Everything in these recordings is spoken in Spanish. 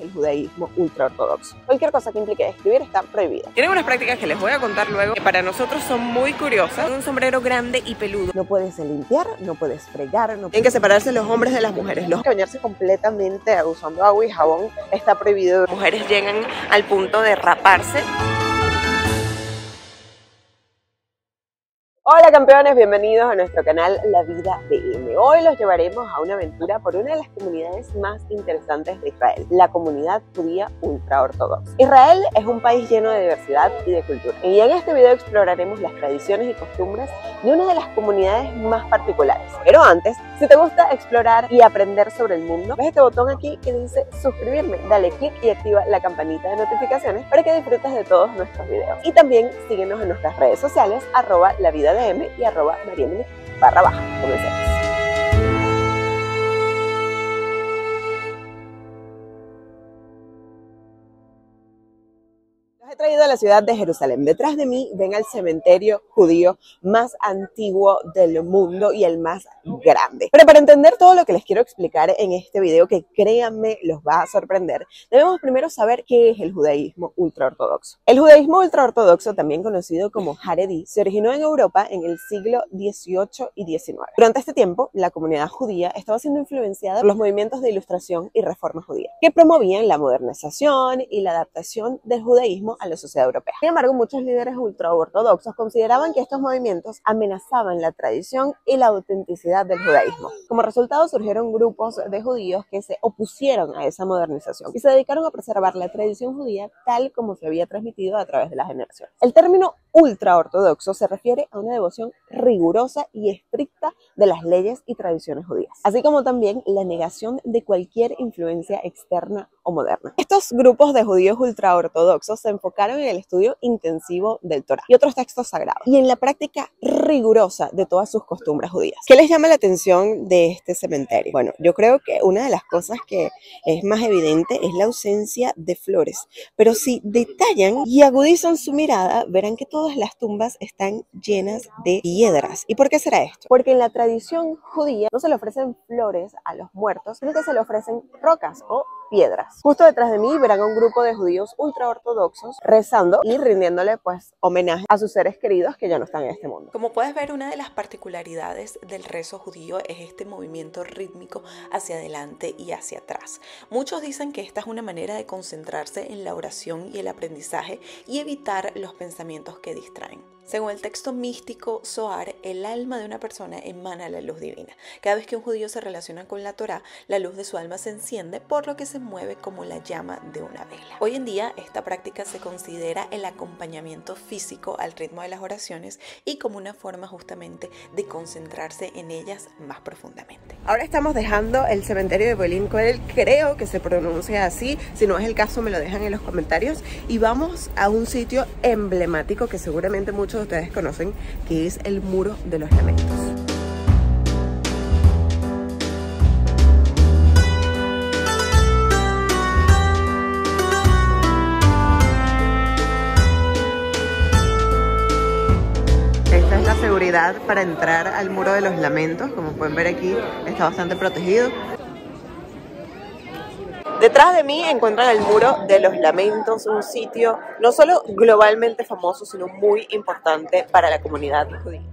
el judaísmo ultraortodoxo. Cualquier cosa que implique escribir está prohibida. Tienen unas prácticas que les voy a contar luego que para nosotros son muy curiosas. Un sombrero grande y peludo. No puedes limpiar, no puedes fregar, no tienen que separarse los hombres de las mujeres. Los bañarse completamente usando agua y jabón está prohibido. Las mujeres llegan al punto de raparse. Hola campeones, bienvenidos a nuestro canal La Vida DM. Hoy los llevaremos a una aventura por una de las comunidades más interesantes de Israel, la comunidad judía ultraortodoxa. Israel es un país lleno de diversidad y de cultura. Y en este video exploraremos las tradiciones y costumbres de una de las comunidades más particulares. Pero antes, si te gusta explorar y aprender sobre el mundo, ves este botón aquí que dice suscribirme. Dale click y activa la campanita de notificaciones para que disfrutes de todos nuestros videos. Y también síguenos en nuestras redes sociales, @LaVidaDM y @Mariemily_. Comencemos. Los he traído a la ciudad de Jerusalén. Detrás de mí ven al cementerio judío más antiguo del mundo y el más grande. Pero para entender todo lo que les quiero explicar en este video, que créanme los va a sorprender, debemos primero saber qué es el judaísmo ultraortodoxo. El judaísmo ultraortodoxo, también conocido como Haredí, se originó en Europa en el siglo XVIII y XIX. Durante este tiempo, la comunidad judía estaba siendo influenciada por los movimientos de ilustración y reforma judía, que promovían la modernización y la adaptación del judaísmo a la sociedad europea. Sin embargo, muchos líderes ultraortodoxos consideraban que estos movimientos amenazaban la tradición y la autenticidad del judaísmo. Como resultado, surgieron grupos de judíos que se opusieron a esa modernización y se dedicaron a preservar la tradición judía tal como se había transmitido a través de las generaciones. El término ultraortodoxo se refiere a una devoción rigurosa y estricta de las leyes y tradiciones judías, así como también la negación de cualquier influencia externa o moderna. Estos grupos de judíos ultraortodoxos se enfocaron en el estudio intensivo del Torá y otros textos sagrados y en la práctica rigurosa de todas sus costumbres judías. ¿Qué les llama la atención de este cementerio? Bueno, yo creo que una de las cosas que es más evidente es la ausencia de flores, pero si detallan y agudizan su mirada, verán que todas las tumbas están llenas de piedras. ¿Y por qué será esto? Porque en la tradición judía no se le ofrecen flores a los muertos, sino que se le ofrecen rocas o piedras. Justo detrás de mí verán a un grupo de judíos ultraortodoxos rezando y rindiéndole homenaje a sus seres queridos que ya no están en este mundo. Como puedes ver, una de las particularidades del rezo judío es este movimiento rítmico hacia adelante y hacia atrás. Muchos dicen que esta es una manera de concentrarse en la oración y el aprendizaje y evitar los pensamientos que distraen. Según el texto místico Zohar, el alma de una persona emana la luz divina. Cada vez que un judío se relaciona con la Torá, la luz de su alma se enciende, por lo que se mueve como la llama de una vela. Hoy en día, esta práctica se considera el acompañamiento físico al ritmo de las oraciones y como una forma justamente de concentrarse en ellas más profundamente. Ahora estamos dejando el cementerio de Bolín Koel, creo que se pronuncia así, si no es el caso me lo dejan en los comentarios, y vamos a un sitio emblemático que seguramente muchos de ustedes conocen, que es el Muro de los Lamentos. Esta es la seguridad para entrar al Muro de los Lamentos. Como pueden ver aquí, está bastante protegido. Detrás de mí encuentran el Muro de los Lamentos, un sitio no solo globalmente famoso, sino muy importante para la comunidad judía.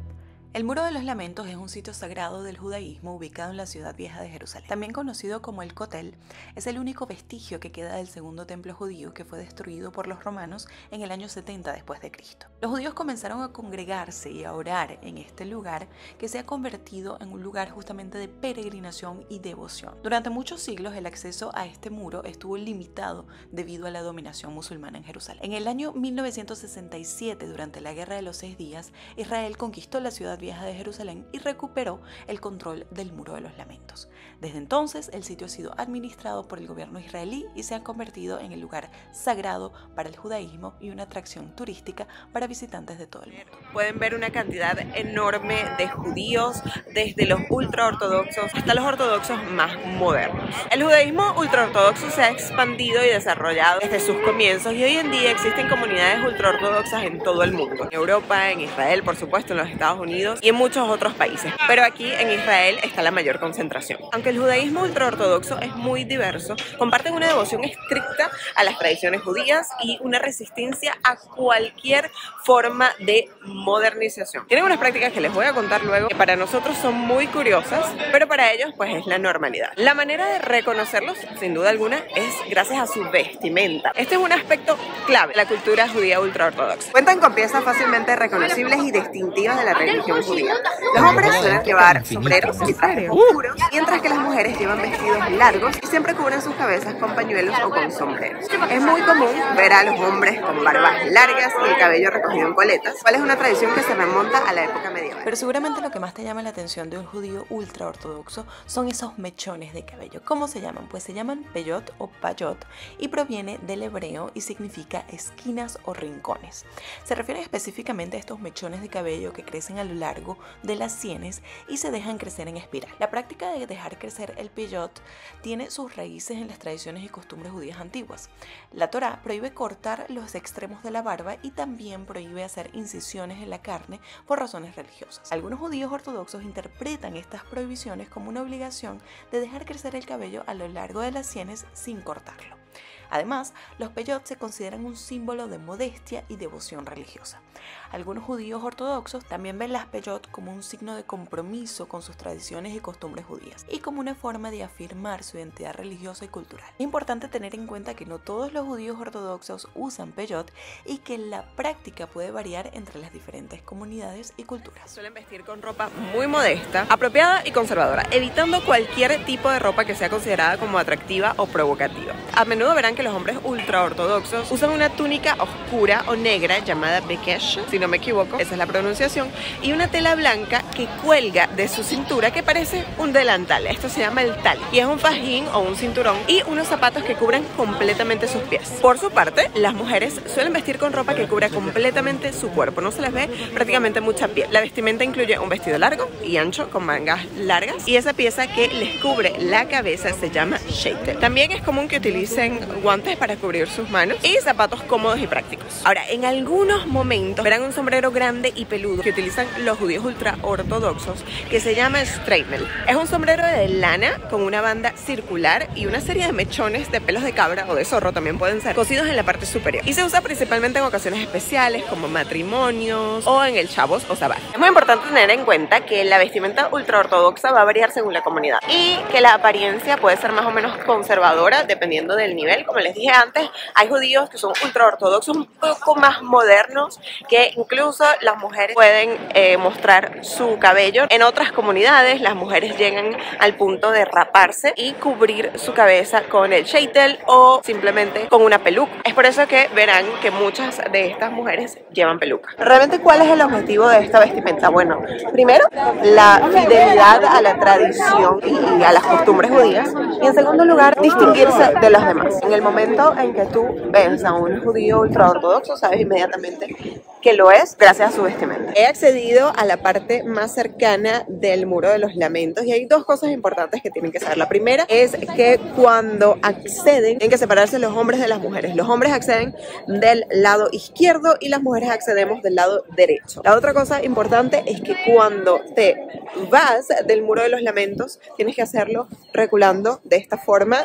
El Muro de los Lamentos es un sitio sagrado del judaísmo ubicado en la ciudad vieja de Jerusalén. También conocido como el Kotel, es el único vestigio que queda del segundo templo judío que fue destruido por los romanos en el año 70 después de Cristo. Los judíos comenzaron a congregarse y a orar en este lugar que se ha convertido en un lugar justamente de peregrinación y devoción. Durante muchos siglos el acceso a este muro estuvo limitado debido a la dominación musulmana en Jerusalén. En el año 1967, durante la Guerra de los 6 días, Israel conquistó la ciudad vieja de Jerusalén y recuperó el control del Muro de los Lamentos. Desde entonces, el sitio ha sido administrado por el gobierno israelí y se ha convertido en el lugar sagrado para el judaísmo y una atracción turística para visitantes de todo el mundo. Pueden ver una cantidad enorme de judíos, desde los ultraortodoxos hasta los ortodoxos más modernos. El judaísmo ultraortodoxo se ha expandido y desarrollado desde sus comienzos y hoy en día existen comunidades ultraortodoxas en todo el mundo. En Europa, en Israel, por supuesto, en los Estados Unidos, Unidos y en muchos otros países, pero aquí en Israel está la mayor concentración. Aunque el judaísmo ultraortodoxo es muy diverso, comparten una devoción estricta a las tradiciones judías y una resistencia a cualquier forma de modernización. Tienen unas prácticas que les voy a contar luego que para nosotros son muy curiosas, pero para ellos pues es la normalidad. La manera de reconocerlos, sin duda alguna, es gracias a su vestimenta. Este es un aspecto clave de la cultura judía ultraortodoxa. Cuentan con piezas fácilmente reconocibles y distintivas de la religión judía. Los hombres suelen llevar sombreros y trajes oscuros, mientras que las mujeres llevan vestidos largos y siempre cubren sus cabezas con pañuelos o con sombreros. Es muy común ver a los hombres con barbas largas y el cabello recogido en coletas, cual es una tradición que se remonta a la época medieval. Pero seguramente lo que más te llama la atención de un judío ultraortodoxo son esos mechones de cabello. ¿Cómo se llaman? Pues se llaman peyot o payot y proviene del hebreo y significa esquinas o rincones. Se refiere específicamente a estos mechones de cabello que crecen a lo largo de las sienes y se dejan crecer en espiral. La práctica de dejar crecer el peyot tiene sus raíces en las tradiciones y costumbres judías antiguas. La Torá prohíbe cortar los extremos de la barba y también prohíbe hacer incisiones en la carne por razones religiosas. Algunos judíos ortodoxos interpretan estas prohibiciones como una obligación de dejar crecer el cabello a lo largo de las sienes sin cortarlo. Además, los peyot se consideran un símbolo de modestia y devoción religiosa. Algunos judíos ortodoxos también ven las peyot como un signo de compromiso con sus tradiciones y costumbres judías y como una forma de afirmar su identidad religiosa y cultural. Es importante tener en cuenta que no todos los judíos ortodoxos usan peyot y que la práctica puede variar entre las diferentes comunidades y culturas. Suelen vestir con ropa muy modesta, apropiada y conservadora, evitando cualquier tipo de ropa que sea considerada como atractiva o provocativa. A menudo verán que los hombres ultraortodoxos usan una túnica oscura o negra llamada bekesh, si no me equivoco, esa es la pronunciación, y una tela blanca que cuelga de su cintura que parece un delantal. Esto se llama el tal y es un fajín o un cinturón y unos zapatos que cubren completamente sus pies. Por su parte, las mujeres suelen vestir con ropa que cubra completamente su cuerpo, no se les ve prácticamente mucha piel. La vestimenta incluye un vestido largo y ancho con mangas largas y esa pieza que les cubre la cabeza se llama sheitel. También es común que utilicen guantes para cubrir sus manos y zapatos cómodos y prácticos. Ahora, en algunos momentos verán un sombrero grande y peludo que utilizan los judíos ultraortodoxos que se llama streimel. Es un sombrero de lana con una banda circular y una serie de mechones de pelos de cabra o de zorro también pueden ser cosidos en la parte superior y se usa principalmente en ocasiones especiales como matrimonios o en el Shabbos o Sabbat. Es muy importante tener en cuenta que la vestimenta ultraortodoxa va a variar según la comunidad y que la apariencia puede ser más o menos conservadora dependiendo del nivel. Como les dije antes, hay judíos que son ultraortodoxos un poco más modernos, que incluso las mujeres pueden mostrar su cabello. En otras comunidades las mujeres llegan al punto de raparse y cubrir su cabeza con el sheitel o simplemente con una peluca. Es por eso que verán que muchas de estas mujeres llevan peluca. ¿Realmente cuál es el objetivo de esta vestimenta? Bueno, primero, la fidelidad a la tradición y a las costumbres judías y en segundo lugar, distinguirse de los demás. En el momento en que tú ves a un judío ultraortodoxo, sabes inmediatamente que lo es gracias a su vestimenta. He accedido a la parte más cercana del Muro de los Lamentos y hay dos cosas importantes que tienen que saber. La primera es que cuando acceden, tienen que separarse los hombres de las mujeres. Los hombres acceden del lado izquierdo y las mujeres accedemos del lado derecho. La otra cosa importante es que cuando te vas del Muro de los Lamentos, tienes que hacerlo reculando de esta forma,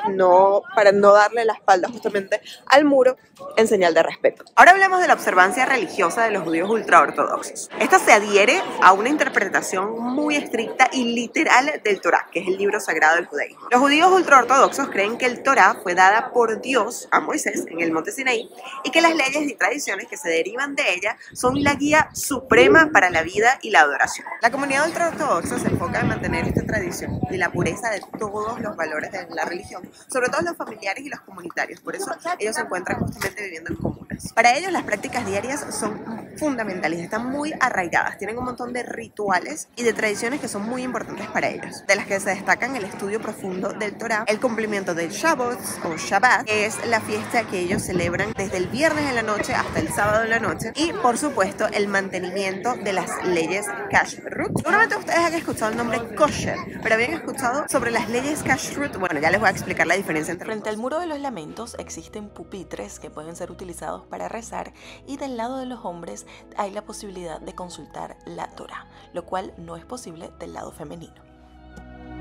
para no darle la espalda justamente al muro en señal de respeto. Ahora hablemos de la observancia religiosa de los judíos ultraortodoxos. Esta se adhiere a una interpretación muy estricta y literal del Torá, que es el libro sagrado del judaísmo. Los judíos ultraortodoxos creen que el Torá fue dada por Dios a Moisés en el monte Sinaí y que las leyes y tradiciones que se derivan de ella son la guía suprema para la vida y la adoración. La comunidad ultraortodoxa se enfoca en mantener esta tradición y la pureza de todos los valores de la religión, sobre todo los familiares y los comunitarios. Por eso ellos se encuentran justamente viviendo en comunas. Para ellos las prácticas diarias son fundamentales, están muy arraigadas, tienen un montón de rituales y de tradiciones que son muy importantes para ellos, de las que se destacan el estudio profundo del Torá, el cumplimiento del Shabbos o Shabbat, que es la fiesta que ellos celebran desde el viernes en la noche hasta el sábado en la noche, y por supuesto el mantenimiento de las leyes Kashrut. Seguramente ustedes han escuchado el nombre kosher, pero habían escuchado sobre las leyes Kashrut. Bueno, ya les voy a explicar la diferencia entre Frente al Muro de los Lamentos existen pupitres que pueden ser utilizados lados para rezar y del lado de los hombres hay la posibilidad de consultar la Torá, lo cual no es posible del lado femenino.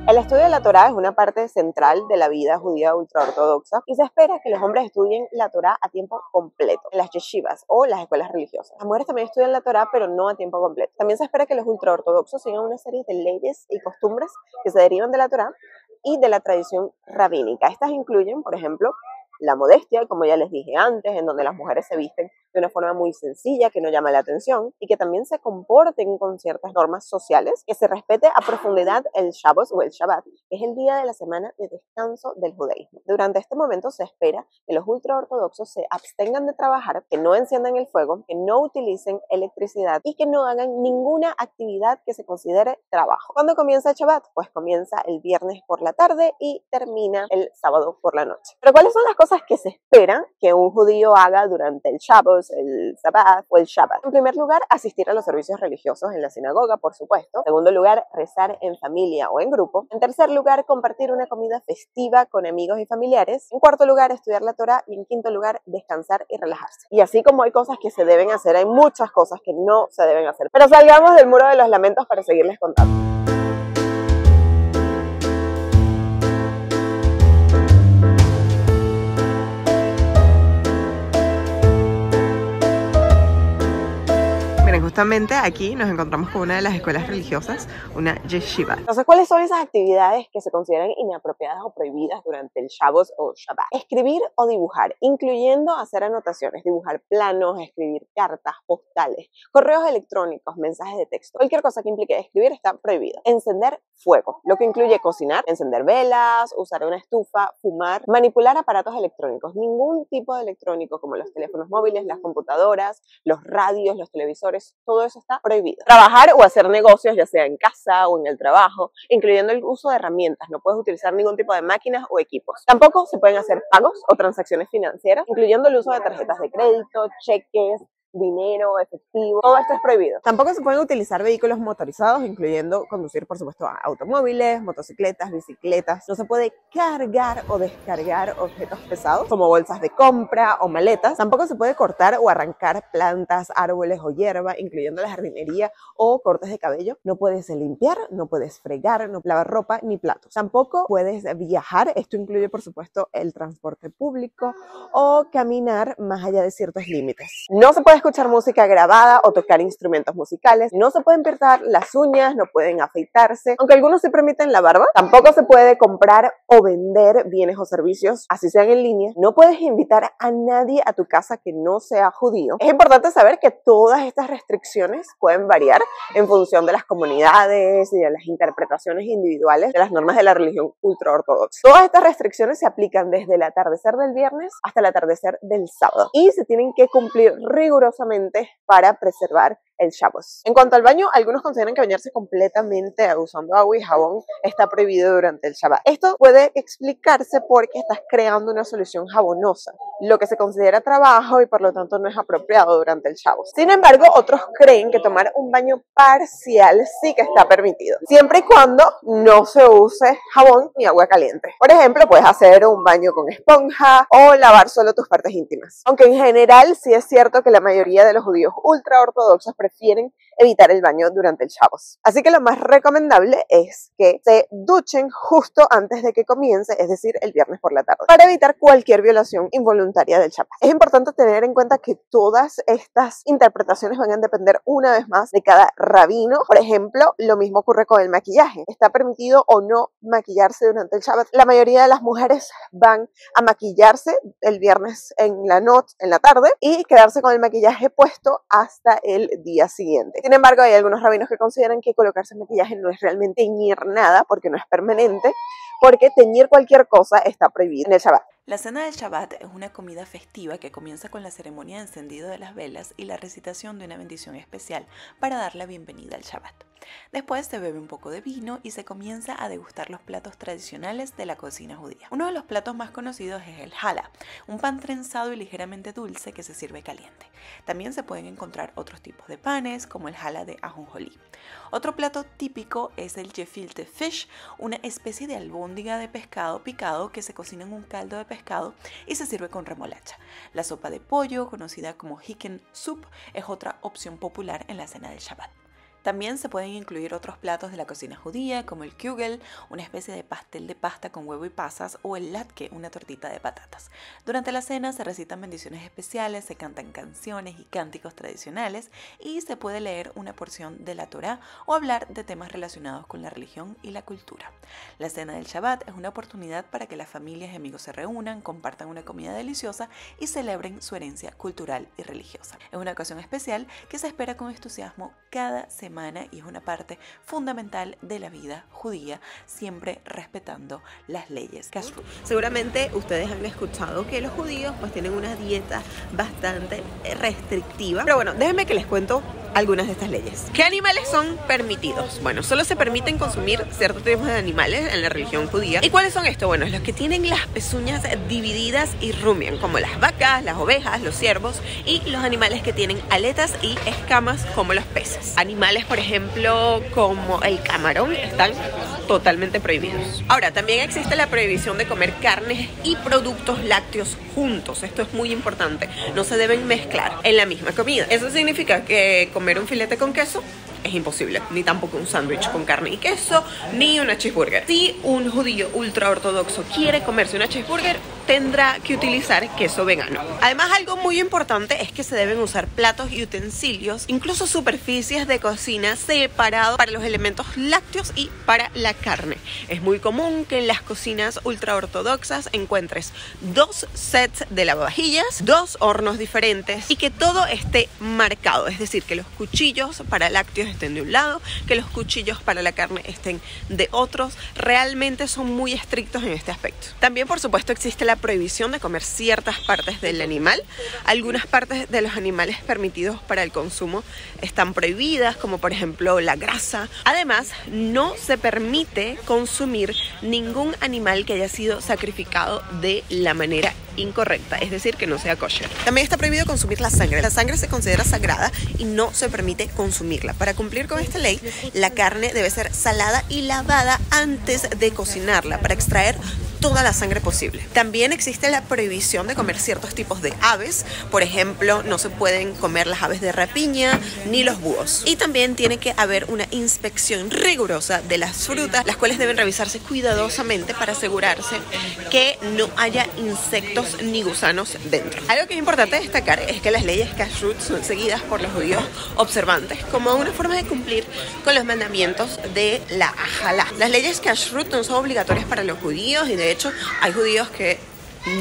El estudio de la Torá es una parte central de la vida judía ultraortodoxa y se espera que los hombres estudien la Torá a tiempo completo en las yeshivas o las escuelas religiosas. Las mujeres también estudian la Torá, pero no a tiempo completo. También se espera que los ultraortodoxos sigan una serie de leyes y costumbres que se derivan de la Torá y de la tradición rabínica. Estas incluyen, por ejemplo, la modestia, como ya les dije antes, en donde las mujeres se visten de una forma muy sencilla, que no llama la atención, y que también se comporten con ciertas normas sociales, que se respete a profundidad el Shabbos o el Shabbat, que es el día de la semana de descanso del judaísmo. Durante este momento se espera que los ultraortodoxos se abstengan de trabajar, que no enciendan el fuego, que no utilicen electricidad y que no hagan ninguna actividad que se considere trabajo. ¿Cuándo comienza el Shabbat? Pues comienza el viernes por la tarde y termina el sábado por la noche. Pero ¿cuáles son las cosas que se esperan que un judío haga durante el Shabbos, el Sabbat o el Shabbat? En primer lugar, asistir a los servicios religiosos en la sinagoga, por supuesto. En segundo lugar, rezar en familia o en grupo. En tercer lugar, compartir una comida festiva con amigos y familiares. En cuarto lugar, estudiar la Torá. Y en quinto lugar, descansar y relajarse. Y así como hay cosas que se deben hacer, hay muchas cosas que no se deben hacer. Pero salgamos del muro de los lamentos para seguirles contando. Justamente aquí nos encontramos con una de las escuelas religiosas, una yeshiva. Entonces, ¿cuáles son esas actividades que se consideran inapropiadas o prohibidas durante el Shabbos o Shabbat? Escribir o dibujar, incluyendo hacer anotaciones, dibujar planos, escribir cartas, postales, correos electrónicos, mensajes de texto. Cualquier cosa que implique escribir está prohibido. Encender fuego, lo que incluye cocinar, encender velas, usar una estufa, fumar, manipular aparatos electrónicos. Ningún tipo de electrónico como los teléfonos móviles, las computadoras, los radios, los televisores, todo eso está prohibido. Trabajar o hacer negocios, ya sea en casa o en el trabajo, incluyendo el uso de herramientas. No puedes utilizar ningún tipo de máquinas o equipos. Tampoco se pueden hacer pagos o transacciones financieras, incluyendo el uso de tarjetas de crédito, cheques, dinero, efectivo, todo esto es prohibido. Tampoco se pueden utilizar vehículos motorizados, incluyendo conducir, por supuesto, automóviles, motocicletas, bicicletas. No se puede cargar o descargar objetos pesados, como bolsas de compra o maletas. Tampoco se puede cortar o arrancar plantas, árboles o hierba, incluyendo la jardinería o cortes de cabello. No puedes limpiar, no puedes fregar, no lavar ropa ni platos. Tampoco puedes viajar, esto incluye, por supuesto, el transporte público o caminar más allá de ciertos límites. No se puede escuchar música grabada o tocar instrumentos musicales, no se pueden pintar las uñas, no pueden afeitarse, aunque algunos se permiten la barba. Tampoco se puede comprar o vender bienes o servicios, así sean en línea. No puedes invitar a nadie a tu casa que no sea judío. Es importante saber que todas estas restricciones pueden variar en función de las comunidades y de las interpretaciones individuales de las normas de la religión ultraortodoxa. Todas estas restricciones se aplican desde el atardecer del viernes hasta el atardecer del sábado y se tienen que cumplir rigurosamente para preservar el Shabbos. En cuanto al baño, algunos consideran que bañarse completamente usando agua y jabón está prohibido durante el Shabbat. Esto puede explicarse porque estás creando una solución jabonosa, lo que se considera trabajo y por lo tanto no es apropiado durante el Shabbos. Sin embargo, otros creen que tomar un baño parcial sí que está permitido, siempre y cuando no se use jabón ni agua caliente. Por ejemplo, puedes hacer un baño con esponja o lavar solo tus partes íntimas. Aunque en general sí es cierto que la mayoría de los judíos ultraortodoxos prefieren evitar el baño durante el Shabbos. Así que lo más recomendable es que se duchen justo antes de que comience, es decir, el viernes por la tarde, para evitar cualquier violación involuntaria del Shabbat. Es importante tener en cuenta que todas estas interpretaciones van a depender una vez más de cada rabino. Por ejemplo, lo mismo ocurre con el maquillaje. ¿Está permitido o no maquillarse durante el Shabbat? La mayoría de las mujeres van a maquillarse el viernes en la tarde y quedarse con el maquillaje puesto hasta el día siguiente. Sin embargo, hay algunos rabinos que consideran que colocarse maquillaje no es realmente teñir nada porque no es permanente, porque teñir cualquier cosa está prohibido en el Shabbat. La cena del Shabbat es una comida festiva que comienza con la ceremonia de encendido de las velas y la recitación de una bendición especial para dar la bienvenida al Shabbat. Después se bebe un poco de vino y se comienza a degustar los platos tradicionales de la cocina judía. Uno de los platos más conocidos es el challah, un pan trenzado y ligeramente dulce que se sirve caliente. También se pueden encontrar otros tipos de panes, como el challah de ajonjolí. Otro plato típico es el gefilte fish, una especie de albóndiga albóndiga de pescado picado que se cocina en un caldo de pescado y se sirve con remolacha. La sopa de pollo, conocida como chicken soup, es otra opción popular en la cena del Shabbat. También se pueden incluir otros platos de la cocina judía, como el kugel, una especie de pastel de pasta con huevo y pasas, o el latke, una tortita de patatas. Durante la cena se recitan bendiciones especiales, se cantan canciones y cánticos tradicionales y se puede leer una porción de la Torá o hablar de temas relacionados con la religión y la cultura. La cena del Shabbat es una oportunidad para que las familias y amigos se reúnan, compartan una comida deliciosa y celebren su herencia cultural y religiosa. Es una ocasión especial que se espera con entusiasmo cada semana y es una parte fundamental de la vida judía, siempre respetando las leyes kashrut. Seguramente ustedes han escuchado que los judíos pues tienen una dieta bastante restrictiva, pero bueno, déjenme que les cuento algunas de estas leyes. ¿Qué animales son permitidos? Bueno, solo se permiten consumir ciertos tipos de animales en la religión judía. ¿Y cuáles son estos? Bueno, los que tienen las pezuñas divididas y rumian, como las vacas, las ovejas, los ciervos y los animales que tienen aletas y escamas, como los peces. Animales, por ejemplo, como el camarón, están totalmente prohibidos. Ahora, también existe la prohibición de comer carnes y productos lácteos juntos. Esto es muy importante. No se deben mezclar en la misma comida. Eso significa que comer un filete con queso es imposible, ni tampoco un sándwich con carne y queso, ni una cheeseburger. Si un judío ultra ortodoxo quiere comerse una cheeseburger, tendrá que utilizar queso vegano. Además, algo muy importante es que se deben usar platos y utensilios, incluso superficies de cocina separados para los elementos lácteos y para la carne. Es muy común que en las cocinas ultra ortodoxas encuentres 2 sets de lavavajillas, 2 hornos diferentes y que todo esté marcado, es decir, que los cuchillos para lácteos estén de un lado, que los cuchillos para la carne estén de otros. Realmente son muy estrictos en este aspecto. También, por supuesto, existe la prohibición de comer ciertas partes del animal. Algunas partes de los animales permitidos para el consumo están prohibidas, como por ejemplo la grasa. Además, no se permite consumir ningún animal que haya sido sacrificado de la manera incorrecta, es decir, que no sea kosher. También está prohibido consumir la sangre. La sangre se considera sagrada y no se permite consumirla. Para cumplir con esta ley, la carne debe ser salada y lavada antes de cocinarla para extraer toda la sangre posible. También existe la prohibición de comer ciertos tipos de aves. Por ejemplo, no se pueden comer las aves de rapiña ni los búhos. Y también tiene que haber una inspección rigurosa de las frutas, las cuales deben revisarse cuidadosamente para asegurarse que no haya insectos ni gusanos dentro. Algo que es importante destacar es que las leyes kashrut son seguidas por los judíos observantes como una forma de cumplir con los mandamientos de la Ajalá. Las leyes kashrut no son obligatorias para los judíos y de hecho hay judíos que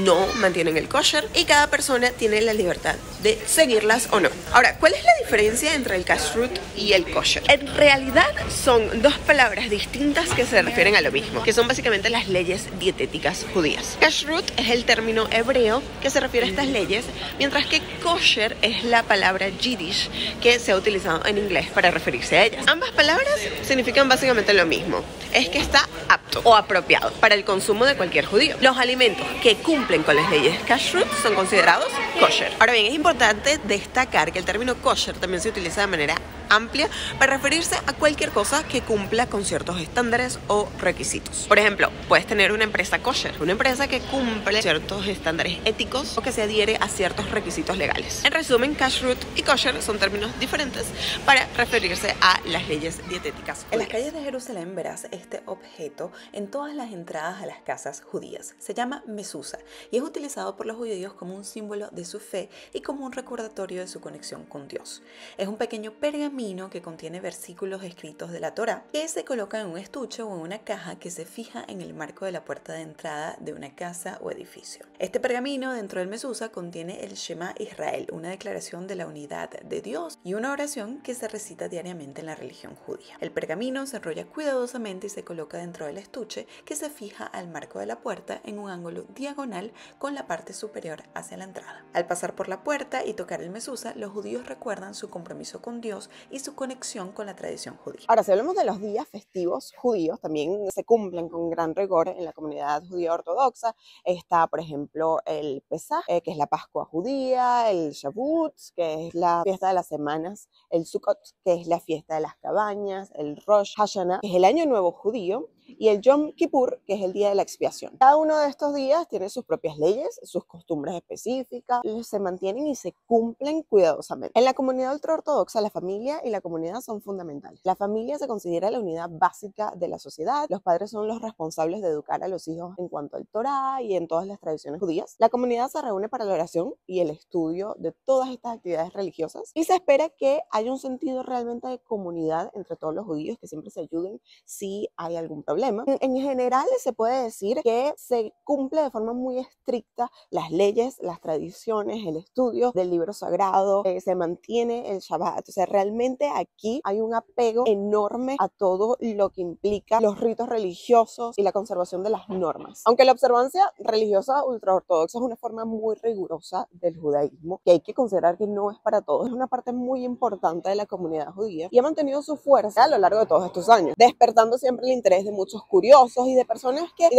no mantienen el kosher y cada persona tiene la libertad de seguirlas o no. Ahora, ¿cuál es la diferencia entre el kashrut y el kosher? En realidad son dos palabras distintas que se refieren a lo mismo, que son básicamente las leyes dietéticas judías. Kashrut es el término hebreo que se refiere a estas leyes, mientras que kosher es la palabra yiddish que se ha utilizado en inglés para referirse a ellas. Ambas palabras significan básicamente lo mismo, es que está apto o apropiado para el consumo de cualquier judío. Los alimentos que cumplen con las leyes kashrut son considerados kosher. Ahora bien, es importante destacar que el término kosher también se utiliza de manera amplia para referirse a cualquier cosa que cumpla con ciertos estándares o requisitos. Por ejemplo, puedes tener una empresa kosher, una empresa que cumple ciertos estándares éticos o que se adhiere a ciertos requisitos legales. En resumen, kashrut y kosher son términos diferentes para referirse a las leyes dietéticas. En las calles de Jerusalén verás este objeto en todas las entradas a las casas judías. Se llama mezuzá y es utilizado por los judíos como un símbolo de su fe y como un recordatorio de su conexión con Dios. Es un pequeño pergamino que contiene versículos escritos de la Torá que se coloca en un estuche o en una caja que se fija en el marco de la puerta de entrada de una casa o edificio. Este pergamino dentro del mezuzá contiene el Shema Israel, una declaración de la unidad de Dios y una oración que se recita diariamente en la religión judía. El pergamino se enrolla cuidadosamente y se coloca dentro del estuche que se fija al marco de la puerta en un ángulo diagonal con la parte superior hacia la entrada. Al pasar por la puerta y tocar el mezuzá, los judíos recuerdan su compromiso con Dios y su conexión con la tradición judía. Ahora, si hablamos de los días festivos judíos, también se cumplen con gran rigor en la comunidad judía ortodoxa. Está, por ejemplo, el Pesaj, que es la Pascua judía, el Shavuot, que es la fiesta de las semanas, el Sukkot, que es la fiesta de las cabañas, el Rosh Hashanah, que es el Año Nuevo judío, y el Yom Kippur, que es el día de la expiación. Cada uno de estos días tiene sus propias leyes, sus costumbres específicas, se mantienen y se cumplen cuidadosamente. En la comunidad ultraortodoxa, la familia y la comunidad son fundamentales. La familia se considera la unidad básica de la sociedad. Los padres son los responsables de educar a los hijos en cuanto al Torá y en todas las tradiciones judías. La comunidad se reúne para la oración y el estudio de todas estas actividades religiosas y se espera que haya un sentido realmente de comunidad entre todos los judíos, que siempre se ayuden si hay algún problema. En general se puede decir que se cumple de forma muy estricta las leyes, las tradiciones, el estudio del libro sagrado, se mantiene el Shabbat. O sea, realmente aquí hay un apego enorme a todo lo que implica los ritos religiosos y la conservación de las normas. Aunque la observancia religiosa ultraortodoxa es una forma muy rigurosa del judaísmo, que hay que considerar que no es para todos, es una parte muy importante de la comunidad judía y ha mantenido su fuerza a lo largo de todos estos años, despertando siempre el interés de muchos curiosos y de personas que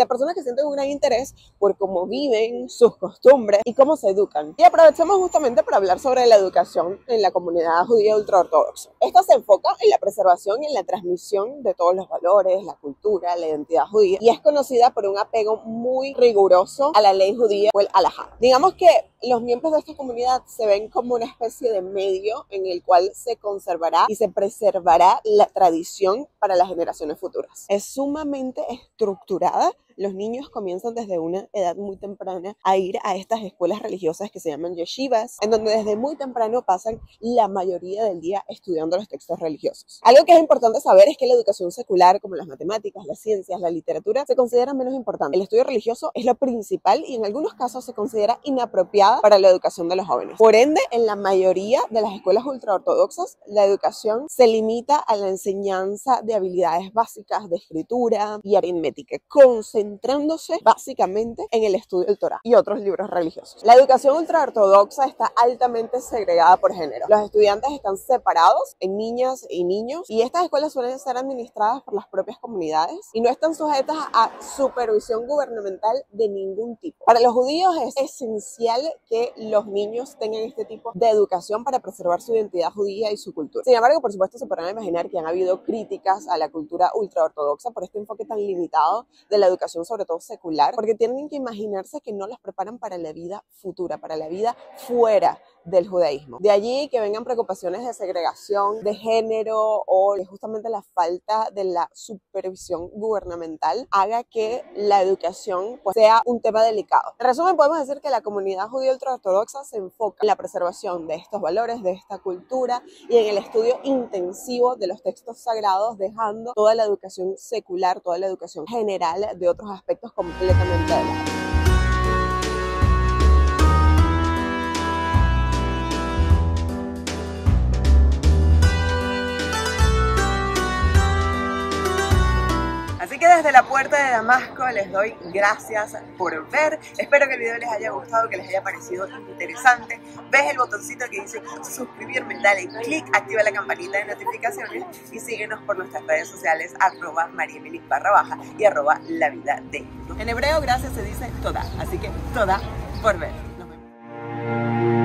sienten un gran interés por cómo viven, sus costumbres y cómo se educan. Y aprovechamos justamente para hablar sobre la educación en la comunidad judía ultraortodoxa. Esta se enfoca en la preservación y en la transmisión de todos los valores, la cultura, la identidad judía, y es conocida por un apego muy riguroso a la ley judía o el halajá. Digamos que los miembros de esta comunidad se ven como una especie de medio en el cual se conservará y se preservará la tradición para las generaciones futuras. Es sumamente estructurada. Los niños comienzan desde una edad muy temprana a ir a estas escuelas religiosas que se llaman yeshivas, en donde desde muy temprano pasan la mayoría del día estudiando los textos religiosos. Algo que es importante saber es que la educación secular, como las matemáticas, las ciencias, la literatura, se considera menos importante. El estudio religioso es lo principal y en algunos casos se considera inapropiada para la educación de los jóvenes. Por ende, en la mayoría de las escuelas ultraortodoxas, la educación se limita a la enseñanza de habilidades básicas de escritura y aritmética, concentrándose básicamente en el estudio del Torá y otros libros religiosos. La educación ultraortodoxa está altamente segregada por género. Los estudiantes están separados en niñas y niños y estas escuelas suelen ser administradas por las propias comunidades y no están sujetas a supervisión gubernamental de ningún tipo. Para los judíos es esencial que los niños tengan este tipo de educación para preservar su identidad judía y su cultura. Sin embargo, por supuesto, se podrán imaginar que han habido críticas a la cultura ultraortodoxa por este enfoque tan limitado de la educación, sobre todo secular, porque tienen que imaginarse que no los preparan para la vida futura, para la vida fuera del judaísmo. De allí que vengan preocupaciones de segregación de género o justamente la falta de la supervisión gubernamental haga que la educación sea un tema delicado. En resumen, podemos decir que la comunidad judía ultraortodoxa se enfoca en la preservación de estos valores, de esta cultura y en el estudio intensivo de los textos sagrados, dejando toda la educación secular, toda la educación general de otros aspectos completamente de lado. Así que desde la puerta de Damasco les doy gracias por ver. Espero que el video les haya gustado, que les haya parecido interesante. Ves el botoncito que dice suscribirme, dale click, activa la campanita de notificaciones y síguenos por nuestras redes sociales @mariemilik_ y @lavidade. En hebreo gracias se dice toda, así que toda por ver. Nos vemos.